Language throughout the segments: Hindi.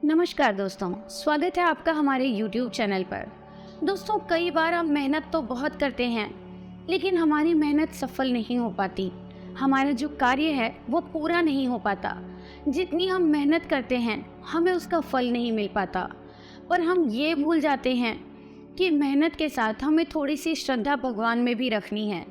नमस्कार दोस्तों, स्वागत है आपका हमारे YouTube चैनल पर। दोस्तों, कई बार हम मेहनत तो बहुत करते हैं, लेकिन हमारी मेहनत सफल नहीं हो पाती। हमारा जो कार्य है वो पूरा नहीं हो पाता। जितनी हम मेहनत करते हैं हमें उसका फल नहीं मिल पाता। पर हम ये भूल जाते हैं कि मेहनत के साथ हमें थोड़ी सी श्रद्धा भगवान में भी रखनी है।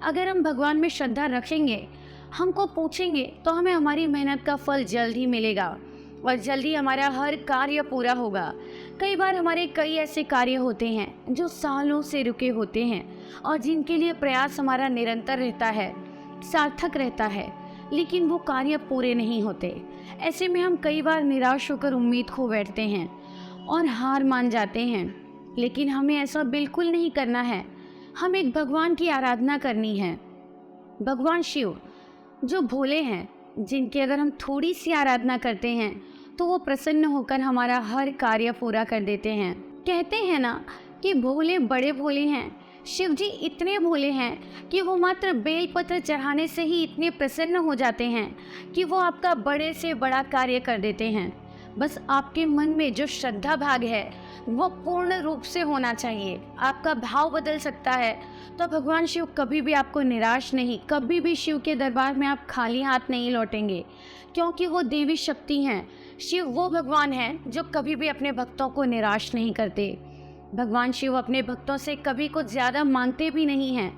अगर हम भगवान में श्रद्धा रखेंगे, हमको पूछेंगे, तो हमें हमारी मेहनत का फल जल्द ही मिलेगा और जल्दी हमारा हर कार्य पूरा होगा। कई बार हमारे कई ऐसे कार्य होते हैं जो सालों से रुके होते हैं और जिनके लिए प्रयास हमारा निरंतर रहता है, सार्थक रहता है, लेकिन वो कार्य पूरे नहीं होते। ऐसे में हम कई बार निराश होकर उम्मीद खो बैठते हैं और हार मान जाते हैं। लेकिन हमें ऐसा बिल्कुल नहीं करना है। हम एक भगवान की आराधना करनी है, भगवान शिव, जो भोले हैं, जिनकी अगर हम थोड़ी सी आराधना करते हैं तो वो प्रसन्न होकर हमारा हर कार्य पूरा कर देते हैं। कहते हैं ना कि भोले बड़े भोले हैं। शिव जी इतने भोले हैं कि वो मात्र बेलपत्र चढ़ाने से ही इतने प्रसन्न हो जाते हैं कि वो आपका बड़े से बड़ा कार्य कर देते हैं। बस आपके मन में जो श्रद्धा भाग है वो पूर्ण रूप से होना चाहिए। आपका भाव बदल सकता है तो भगवान शिव कभी भी आपको निराश नहीं, कभी भी शिव के दरबार में आप खाली हाथ नहीं लौटेंगे, क्योंकि वो देवी शक्ति हैं। शिव वो भगवान हैं जो कभी भी अपने भक्तों को निराश नहीं करते। भगवान शिव अपने भक्तों से कभी कुछ ज़्यादा मांगते भी नहीं हैं,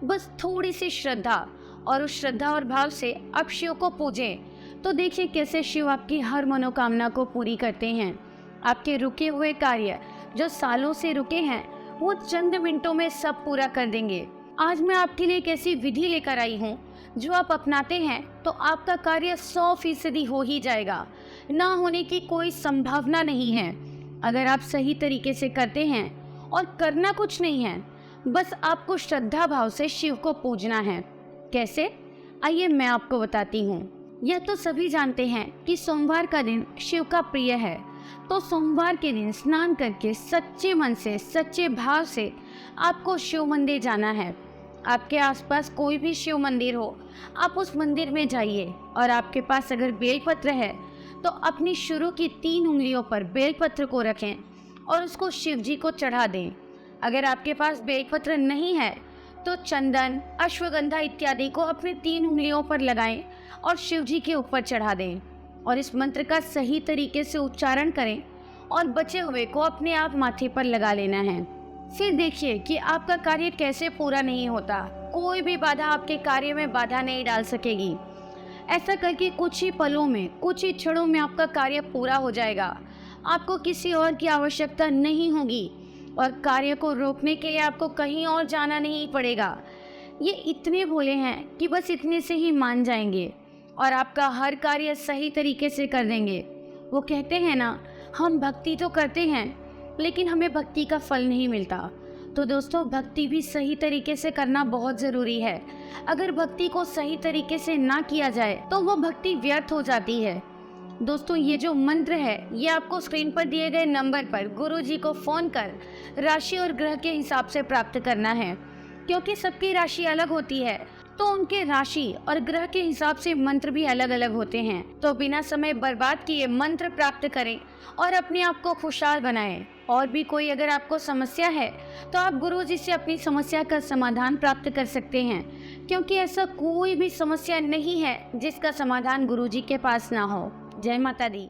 बस थोड़ी सी श्रद्धा, और उस श्रद्धा और भाव से आप शिव को पूजें तो देखिए कैसे शिव आपकी हर मनोकामना को पूरी करते हैं। आपके रुके हुए कार्य जो सालों से रुके हैं वो चंद मिनटों में सब पूरा कर देंगे। आज मैं आपके लिए एक ऐसी विधि लेकर आई हूँ जो आप अपनाते हैं तो आपका कार्य 100% हो ही जाएगा। ना होने की कोई संभावना नहीं है अगर आप सही तरीके से करते हैं। और करना कुछ नहीं है, बस आपको श्रद्धा भाव से शिव को पूजना है। कैसे? आइए मैं आपको बताती हूँ। यह तो सभी जानते हैं कि सोमवार का दिन शिव का प्रिय है, तो सोमवार के दिन स्नान करके सच्चे मन से, सच्चे भाव से आपको शिव मंदिर जाना है। आपके आसपास कोई भी शिव मंदिर हो, आप उस मंदिर में जाइए और आपके पास अगर बेलपत्र है तो अपनी शुरू की 3 उंगलियों पर बेलपत्र को रखें और उसको शिव जी को चढ़ा दें। अगर आपके पास बेलपत्र नहीं है तो चंदन, अश्वगंधा इत्यादि को अपनी 3 उंगलियों पर लगाएं और शिव जी के ऊपर चढ़ा दें और इस मंत्र का सही तरीके से उच्चारण करें और बचे हुए को अपने आप माथे पर लगा लेना है। फिर देखिए कि आपका कार्य कैसे पूरा नहीं होता। कोई भी बाधा आपके कार्य में बाधा नहीं डाल सकेगी। ऐसा करके कुछ ही पलों में, कुछ ही क्षणों में आपका कार्य पूरा हो जाएगा। आपको किसी और की आवश्यकता नहीं होगी और कार्य को रोकने के लिए आपको कहीं और जाना नहीं पड़ेगा। ये इतने भोले हैं कि बस इतने से ही मान जाएंगे और आपका हर कार्य सही तरीके से कर देंगे। वो कहते हैं ना, हम भक्ति तो करते हैं लेकिन हमें भक्ति का फल नहीं मिलता। तो दोस्तों, भक्ति भी सही तरीके से करना बहुत ज़रूरी है। अगर भक्ति को सही तरीके से ना किया जाए तो वो भक्ति व्यर्थ हो जाती है। दोस्तों, ये जो मंत्र है ये आपको स्क्रीन पर दिए गए नंबर पर गुरुजी को फ़ोन कर राशि और ग्रह के हिसाब से प्राप्त करना है। क्योंकि सबकी राशि अलग होती है तो उनके राशि और ग्रह के हिसाब से मंत्र भी अलग अलग होते हैं। तो बिना समय बर्बाद किए मंत्र प्राप्त करें और अपने आप को खुशहाल बनाएं। और भी कोई अगर आपको समस्या है तो आप गुरुजी से अपनी समस्या का समाधान प्राप्त कर सकते हैं, क्योंकि ऐसा कोई भी समस्या नहीं है जिसका समाधान गुरुजी के पास ना हो। जय माता दी।